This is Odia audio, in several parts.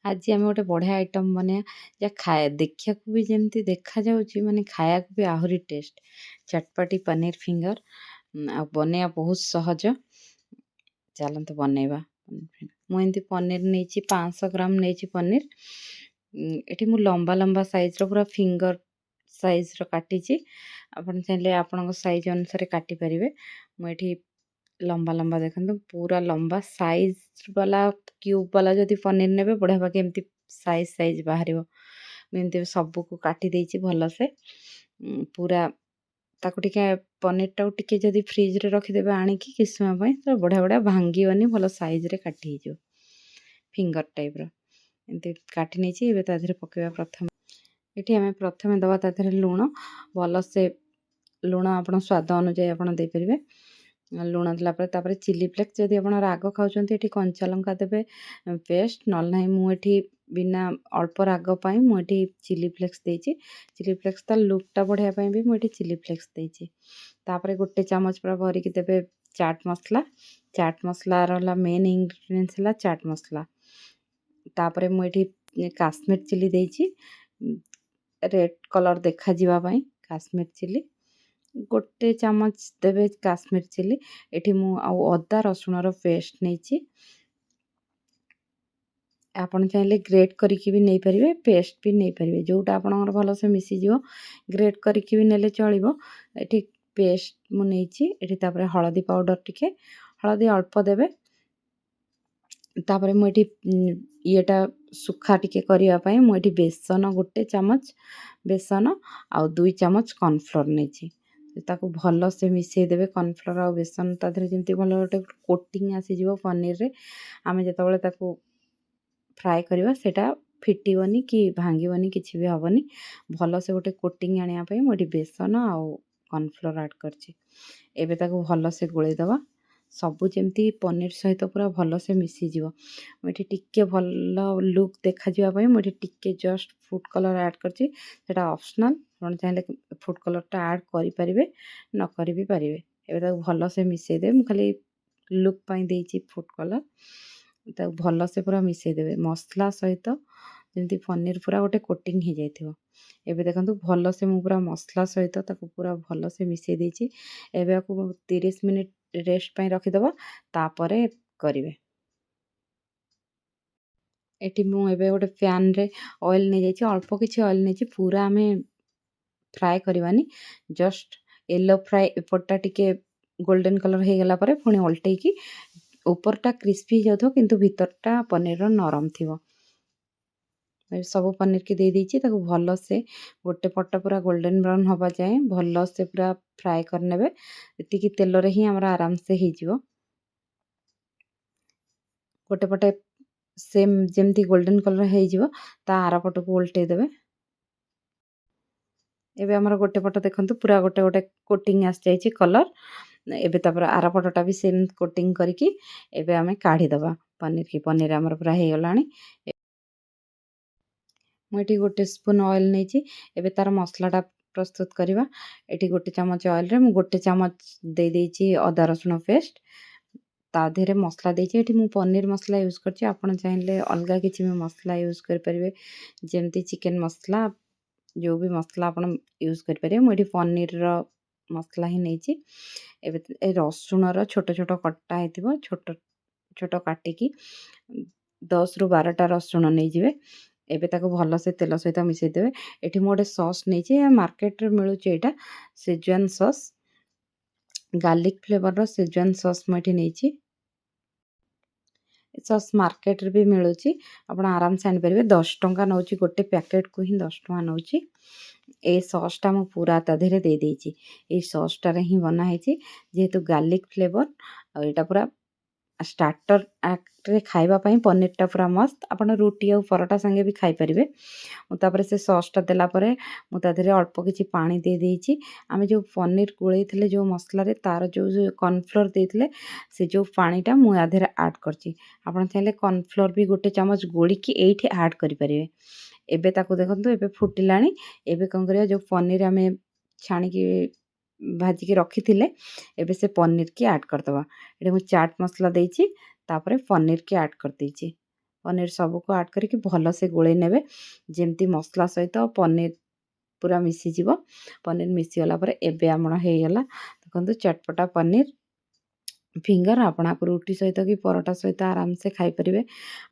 ଆଜି ଆମେ ଗୋଟେ ବଢ଼ିଆ ଆଇଟମ୍ ବନେଇବା ଯାହା ଦେଖିବାକୁ ବି ଯେମିତି ଦେଖାଯାଉଛି ମାନେ ଖାଇବାକୁ ବି ଆହୁରି ଟେଷ୍ଟ। ଚଟପଟି ପନିର ଫିଙ୍ଗର ଆଉ ବନେଇବା ବହୁତ ସହଜ। ଚାଲନ୍ତୁ ବନେଇବା। ମୁଁ ଏମିତି ପନିର ନେଇଛି 500 ଗ୍ରାମ ନେଇଛି ପନିର। ଏଠି ମୁଁ ଲମ୍ବା ଲମ୍ବା ସାଇଜ୍ର ପୁରା ଫିଙ୍ଗର ସାଇଜ୍ର କାଟିଛି। ଆପଣ ଚାହିଁଲେ ଆପଣଙ୍କ ସାଇଜ୍ ଅନୁସାରେ କାଟିପାରିବେ। ମୁଁ ଏଠି ଲମ୍ବା ଲମ୍ବା ଦେଖନ୍ତୁ ପୁରା ଲମ୍ବା ସାଇଜ୍ ବାଲା କ୍ୟୁବ୍ ବାଲା ଯଦି ପନିର ନେବେ ବଢ଼ିଆ ବାକି ଏମିତି ସାଇଜ୍ ବାହାରିବ। ମୁଁ ଏମିତି ସବୁକୁ କାଟି ଦେଇଛି ଭଲସେ। ପୁରା ତାକୁ ଟିକେ ପନିରଟାକୁ ଟିକେ ଯଦି ଫ୍ରିଜରେ ରଖିଦେବେ ଆଣିକି କିଛି ସମୟ ପାଇଁ ତ ବଢ଼ିଆ ଭାଙ୍ଗିବନି, ଭଲ ସାଇଜ୍ରେ କାଟି ହେଇଯିବ। ଫିଙ୍ଗର ଟାଇପ୍ର ଏମିତି କାଟି ନେଇଛି। ଏବେ ତା ଦେହରେ ପକାଇବା ପ୍ରଥମେ ଏଠି ଆମେ ପ୍ରଥମେ ଦେବା ତା ଦେହରେ ଲୁଣ। ଭଲସେ ଲୁଣ ଆପଣ ସ୍ୱାଦ ଅନୁଯାୟୀ ଆପଣ ଦେଇପାରିବେ। ଲୁଣ ଦେଲା ପରେ ତାପରେ ଚିଲି ଫ୍ଲେକ୍ସ, ଯଦି ଆପଣ ରାଗ ଖାଉଛନ୍ତି ଏଠି କଞ୍ଚା ଲଙ୍କା ଦେବେ ପେଷ୍ଟ, ନହେଲେ ନାହିଁ ମୁଁ ଏଠି ବିନା ଅଳ୍ପ ରାଗ ପାଇଁ ମୁଁ ଏଠି ଚିଲି ଫ୍ଲେକ୍ସ ଦେଇଛି। ଚିଲି ଫ୍ଲେକ୍ସ ତା ଲୁକ୍ଟା ବଢ଼ିବା ପାଇଁ ବି ମୁଁ ଏଠି ଚିଲି ଫ୍ଲେକ୍ସ ଦେଇଛି। ତାପରେ ଗୋଟେ ଚାମଚ ପୁରା ଭରିକି ଦେବେ ଚାଟ୍ ମସଲା। ଚାଟ୍ ମସଲାର ହେଲା ମେନ୍ ଇନଗ୍ରିଡ଼ିଏଣ୍ଟସ୍ ହେଲା ଚାଟ୍ ମସଲା। ତାପରେ ମୁଁ ଏଠି କାଶ୍ମୀର ଚିଲି ଦେଇଛି, ରେଡ୍ କଲର୍ ଦେଖାଯିବା ପାଇଁ କାଶ୍ମୀର ଚିଲି। ଗୋଟେ ଚାମଚ ଦେବେ କାଶ୍ମୀର ଚିଲି। ଏଠି ମୁଁ ଆଉ ଅଦା ରସୁଣର ପେଷ୍ଟ ନେଇଛି। ଆପଣ ଚାହିଁଲେ ଗ୍ରେଟ୍ କରିକି ବି ନେଇପାରିବେ, ପେଷ୍ଟ ବି ନେଇପାରିବେ, ଯେଉଁଟା ଆପଣଙ୍କର ଭଲସେ ମିଶିଯିବ। ଗ୍ରେଟ୍ କରିକି ବି ନେଲେ ଚଳିବ। ଏଠି ପେଷ୍ଟ ମୁଁ ନେଇଛି। ଏଠି ତାପରେ ହଳଦୀ ପାଉଡ଼ର ଟିକେ, ହଳଦୀ ଅଳ୍ପ ଦେବେ। ତାପରେ ମୁଁ ଏଠି ଇଏଟା ଶୁଖା ଟିକେ କରିବା ପାଇଁ ମୁଁ ଏଠି ବେସନ ଗୋଟେ ଚାମଚ ବେସନ ଆଉ 2 ଚାମଚ କର୍ଣ୍ଣଫ୍ଲୋର ନେଇଛି। ତାକୁ ଭଲସେ ମିଶାଇ ଦେବେ। କର୍ଣ୍ଣଫ୍ଲୋର ଆଉ ବେସନ ତା ଦେହରେ ଯେମିତି ଭଲ ଗୋଟେ କୋଟିଂ ଆସିଯିବ ପନିରରେ। ଆମେ ଯେତେବେଳେ ତାକୁ ଫ୍ରାଏ କରିବା ସେଇଟା ଫିଟିବନି କି ଭାଙ୍ଗିବନି, କିଛି ବି ହେବନି। ଭଲସେ ଗୋଟେ କୋଟିଂ ଆଣିବା ପାଇଁ ମୁଁ ଏଠି ବେସନ ଆଉ କର୍ଣ୍ଣଫ୍ଲୋର ଆଡ଼୍ କରିଛି। ଏବେ ତାକୁ ଭଲସେ ଗୋଳେଇ ଦେବା, ସବୁ ଯେମିତି ପନିର ସହିତ ପୁରା ଭଲସେ ମିଶିଯିବ। ମୁଁ ଏଠି ଟିକେ ଭଲ ଲୁକ୍ ଦେଖାଯିବା ପାଇଁ ମୁଁ ଏଠି ଟିକେ ଜଷ୍ଟ ଫୁଡ୍ କଲର୍ ଆଡ଼୍ କରିଛି। ସେଇଟା ଅପସନାଲ୍, ଆପଣ ଚାହିଁଲେ ଫୁଡ୍ କଲର୍ଟା ଆଡ଼୍ କରିପାରିବେ, ନ କରି ବି ପାରିବେ। ଏବେ ତାକୁ ଭଲସେ ମିଶାଇ ଦେବେ। ମୁଁ ଖାଲି ଲୁକ୍ ପାଇଁ ଦେଇଛି ଫୁଡ୍ କଲର୍। ତାକୁ ଭଲସେ ପୁରା ମିଶାଇ ଦେବେ ମସଲା ସହିତ, ଯେମିତି ପନିର ପୁରା ଗୋଟେ କୋଟିଂ ହେଇଯାଇଥିବ। ଏବେ ଦେଖନ୍ତୁ ଭଲସେ ମୁଁ ପୁରା ମସଲା ସହିତ ତାକୁ ପୁରା ଭଲସେ ମିଶାଇ ଦେଇଛି। ଏବେ ଆକୁ 30 ମିନିଟ୍ ରେଷ୍ଟ ପାଇଁ ରଖିଦେବା, ତାପରେ କରିବେ। ଏଠି ମୁଁ ଏବେ ଗୋଟେ ପ୍ୟାନ୍ରେ ଅଏଲ୍ ନେଇଯାଇଛି, ଅଳ୍ପ କିଛି ଅଏଲ୍ ନେଇଛି। ପୁରା ଆମେ ଫ୍ରାଏ କରିବାନି, ଜଷ୍ଟ ୟେଲୋ ଫ୍ରାଏ ଏପଟଟା ଟିକେ ଗୋଲ୍ଡେନ୍ କଲର୍ ହେଇଗଲା ପରେ ପୁଣି ଓଲଟେଇକି, ଉପରଟା କ୍ରିସ୍ପି ହେଇଯାଉଥିବ କିନ୍ତୁ ଭିତରଟା ପନିରର ନରମ ଥିବ। ସବୁ ପନିରକି ଦେଇ ଦେଇଛି। ତାକୁ ଭଲସେ ଗୋଟେ ପଟ ପୁରା ଗୋଲ୍ଡେନ୍ ବ୍ରାଉନ୍ ହେବା ଯାଏଁ ଭଲସେ ପୁରା ଫ୍ରାଏ କରିନେବେ। ଏତିକି ତେଲରେ ହିଁ ଆମର ଆରାମସେ ହେଇଯିବ। ଗୋଟେ ପଟେ ସେମ୍ ଯେମିତି ଗୋଲ୍ଡେନ୍ କଲର୍ ହେଇଯିବ, ତା ଆର ପଟକୁ ଓଲଟେଇ ଦେବେ। ଏବେ ଆମର ଗୋଟେ ପଟ ଦେଖନ୍ତୁ ପୁରା ଗୋଟେ କୋଟିଂ ଆସିଯାଇଛି କଲର୍। ଏବେ ତାପରେ ଆର ପଟଟା ବି ସେମ୍ କୋଟିଂ କରିକି ଏବେ ଆମେ କାଢ଼ିଦେବା ପନିରକି। ପନିର ଆମର ପୁରା ହେଇଗଲାଣି। ମୁଁ ଏଠି ଗୋଟେ ସ୍ପୁନ୍ ଅଏଲ୍ ନେଇଛି। ଏବେ ତାର ମସଲାଟା ପ୍ରସ୍ତୁତ କରିବା। ଏଠି ଗୋଟେ ଚାମଚ ଅଏଲ୍ରେ ମୁଁ ଗୋଟେ ଚାମଚ ଦେଇଦେଇଛି ଅଦା ରସୁଣ ପେଷ୍ଟ। ତା ଦେହରେ ମସଲା ଦେଇଛି। ଏଠି ମୁଁ ପନିର ମସଲା ୟୁଜ୍ କରିଛି, ଆପଣ ଚାହିଁଲେ ଅଲଗା କିଛି ବି ମସଲା ୟୁଜ୍ କରିପାରିବେ, ଯେମିତି ଚିକେନ୍ ମସଲା, ଯେଉଁ ବି ମସଲା ଆପଣ ୟୁଜ୍ କରିପାରିବେ। ମୁଁ ଏଠି ପନିରର ମସଲା ହିଁ ନେଇଛି। ଏବେ ଏ ରସୁଣର ଛୋଟ ଛୋଟ କଟା ହେଇଥିବ, ଛୋଟ ଛୋଟ କାଟିକି 10ରୁ 12ଟା ରସୁଣ ନେଇଯିବେ। ଏବେ ତାକୁ ଭଲସେ ତେଲ ସହିତ ମିଶାଇ ଦେବେ। ଏଠି ମୁଁ ଗୋଟେ ସସ୍ ନେଇଛି, ମାର୍କେଟରେ ମିଳୁଛି ଏଇଟା ସେଜୱାନ୍ ସସ୍, ଗାର୍ଲିକ୍ ଫ୍ଲେଭରର ସେଜୱାନ୍ ସସ୍ ମୁଁ ଏଠି ନେଇଛି। ସସ୍ ମାର୍କେଟରେ ବି ମିଳୁଛି, ଆପଣ ଆରାମସେ ଆଣିପାରିବେ। 10 ଟଙ୍କା ନେଉଛି, ଗୋଟେ ପ୍ୟାକେଟକୁ ହିଁ 10 ଟଙ୍କା ନେଉଛି। ଏଇ ସସ୍ଟା ମୁଁ ପୁରା ତା ଦେହରେ ଦେଇଦେଇଛି। ଏଇ ସସ୍ଟାରେ ହିଁ ବନା ହେଇଛି, ଯେହେତୁ ଗାର୍ଲିକ୍ ଫ୍ଲେଭର ଆଉ ଏଇଟା ପୁରା ଷ୍ଟାର୍ଟର ଆକ୍ଟରେ ଖାଇବା ପାଇଁ ପନିରଟା ପୁରା ମସ୍ତ। ଆପଣ ରୁଟି ଆଉ ପରଟା ସାଙ୍ଗେ ବି ଖାଇପାରିବେ। ମୁଁ ତାପରେ ସେ ସସ୍ଟା ଦେଲା ପରେ ମୁଁ ତା ଦେହରେ ଅଳ୍ପ କିଛି ପାଣି ଦେଇଦେଇଛି। ଆମେ ଯେଉଁ ପନିର ଗୋଳେଇଥିଲେ ଯେଉଁ ମସଲାରେ, ତାର ଯେଉଁ କର୍ଣ୍ଣଫ୍ଲୋର ଦେଇଥିଲେ, ସେ ଯେଉଁ ପାଣିଟା ମୁଁ ୟା ଦେହରେ ଆଡ଼୍ କରିଛି। ଆପଣ ଚାହିଁଲେ କର୍ଣ୍ଣଫ୍ଲୋର ବି ଗୋଟେ ଚାମଚ ଗୋଳିକି ଏଇଠି ଆଡ଼୍ କରିପାରିବେ। ଏବେ ତାକୁ ଦେଖନ୍ତୁ ଏବେ ଫୁଟିଲାଣି। ଏବେ କ'ଣ କରିବା, ଯେଉଁ ପନିର ଆମେ ଛାଣିକି ଭାଜିକି ରଖିଥିଲେ, ଏବେ ସେ ପନିରକି ଆଡ଼୍ କରିଦେବା। ଏଠି ମୁଁ ଚାଟ୍ ମସଲା ଦେଇଛି, ତାପରେ ପନିରକି ଆଡ଼୍ କରିଦେଇଛି। ପନିର ସବୁକୁ ଆଡ଼୍ କରିକି ଭଲସେ ଗୋଳେଇ ନେବେ ଯେମିତି ମସଲା ସହିତ ପନିର ପୁରା ମିଶିଯିବ। ପନିର ମିଶିଗଲା ପରେ ଏବେ ଆମର ହେଇଗଲା ଦେଖନ୍ତୁ ଚଟପଟା ପନିର ଫିଙ୍ଗର। ଆପଣ ଆକୁ ରୁଟି ସହିତ କି ପରଟା ସହିତ ଆରାମସେ ଖାଇପାରିବେ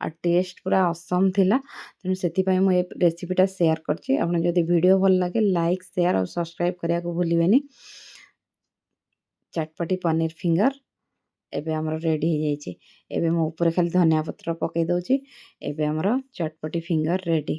ଆଉ ଟେଷ୍ଟ ପୁରା ଅସମ୍ ଥିଲା। ତେଣୁ ସେଥିପାଇଁ ମୁଁ ଏ ରେସିପିଟା ସେୟାର କରିଛି। ଆପଣ ଯଦି ଭିଡ଼ିଓ ଭଲ ଲାଗେ ଲାଇକ୍ ସେୟାର ଆଉ ସବସ୍କ୍ରାଇବ୍ କରିବାକୁ ଭୁଲିବେନି। ଚଟପଟି ପନିର ଫିଙ୍ଗର ଏବେ ଆମର ରେଡ଼ି ହେଇଯାଇଛି। ଏବେ ମୁଁ ଉପରେ ଖାଲି ଧନିଆ ପତ୍ର ପକେଇ ଦେଉଛି। ଏବେ ଆମର ଚଟପଟି ଫିଙ୍ଗର ରେଡ଼ି।